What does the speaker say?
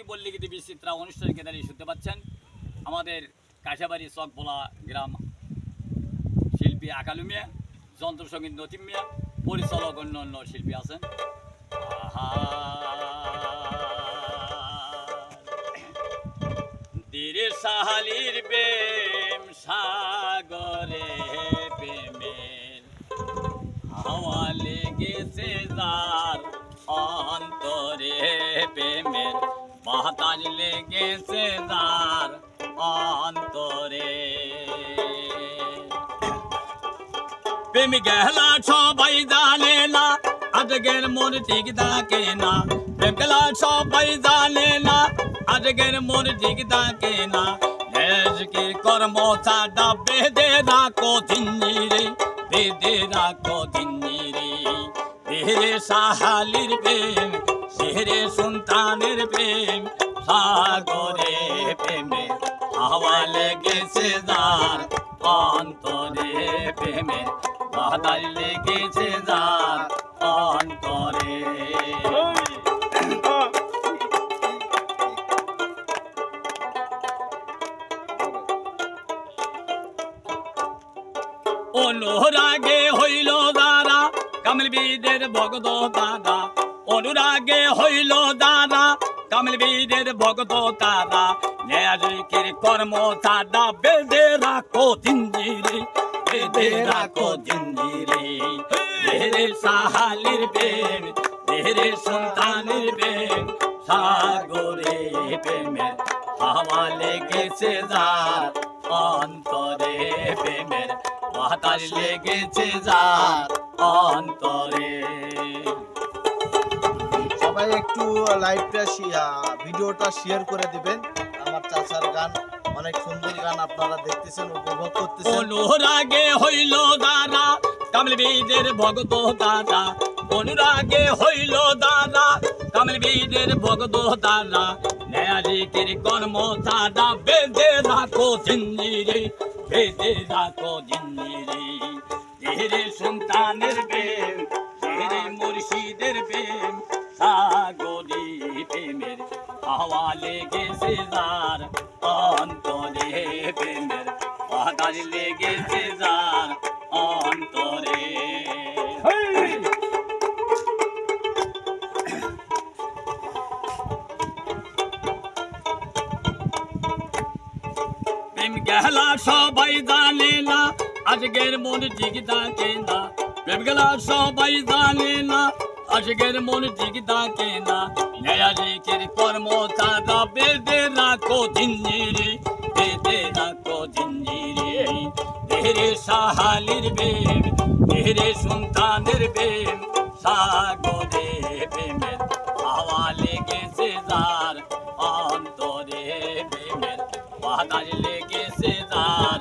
প্রতি বল্লিগীতি বিচিত্রা অনুষ্ঠান কেন্দ্রে শুনতে পাচ্ছেন আমাদের কাশাবাড়ি চকবোলা গ্রাম শিল্পী আকালু মিয়া, যন্ত্রসঙ্গীত নতিম মিয়া, পরিচালক অন্য অন্য শিল্পী আছেন। ধীরে সাহালির প্রেম সাগরে প্রেমের হাওয়া লেগেছে যার অন্তরে, প্রেমের বাতাস লেগেছে যার অন্তরে। প্রেম গেলা সবাই জানে না, আজকের মন ঠিক থাকে না। প্রেম গেলা সবাই জানে না, আজকের মন ঠিক থাকে না। দেশকে কর্ম চাটা বেঁধে রাখো জিন্দিরে, বেঁধে রাখো জিন্দিরে। ধীরে সাহালির প্রেম, ধীরে সন্তানের প্রেম সাগরে প্রেমে হাওয়া লেগেছে যার অন্তরে, প্রেমে বাতাস লেগেছে যার অন্তরে। অনুরাগে হইল দাদা কামলবীরের ভগত দাদা, অনুরাগে হইল দাদা কামলবীরের ভগত দাদা। ন্যায়ের কর্ম চাঁদা বেঁধে রাখো জিন্দিরে, বেঁধে রাখো জিন্দিরে। ধীরে সাহালির প্রেম, ধীরে সন্তানের প্রেম সাগরে প্রেমের হাওয়া লেগেছে যার অন্তরে, প্রেমের বাতাস লেগেছে যার অন্তরে। সবাই একটু লাইভটা ভিডিওটা শেয়ার করে দিবেন। আমার চাচার গান, অনেক সুন্দর গান আপনারা দেখতেছেন, উপভোগ করতেছেন। অনুরাগে হইল দাদা কামলবীরের ভগত দাদা, অনুরাগে হইল দাদা কামলবীরের ভগত দাদা। ন্যায়ের কর্ম চাঁদা বেঁধে রাখো জিন্দিরে, বেঁধে রাখো জিন্দিরে। ধীরে সন্তানের প্রেম, ধীরে মুর্শিদের প্রেম সাগরে প্রেমের হাওয়া লেগেছে যার অন্তরে, প্রেমের বাতাস লেগেছে যার অন্তরে। প্রেম গেলা সবাই জানে না, আজকের মন ঠিক থাকে না। প্রেম গেলা সবাই জানে না, আজকের মন ঠিক থাকে না। ন্যায়ের কর্ম চাঁদা বেঁধে রাখো জিন্দিরে, বেঁধে রাখো জিন্দিরে। ধীরে সাহালির প্রেম, ধীরে সন্তানের প্রেম সাগরে প্রেমের হাওয়া লেগেছে যার অন্তরে, প্রেমের বাতাস লেগেছে যার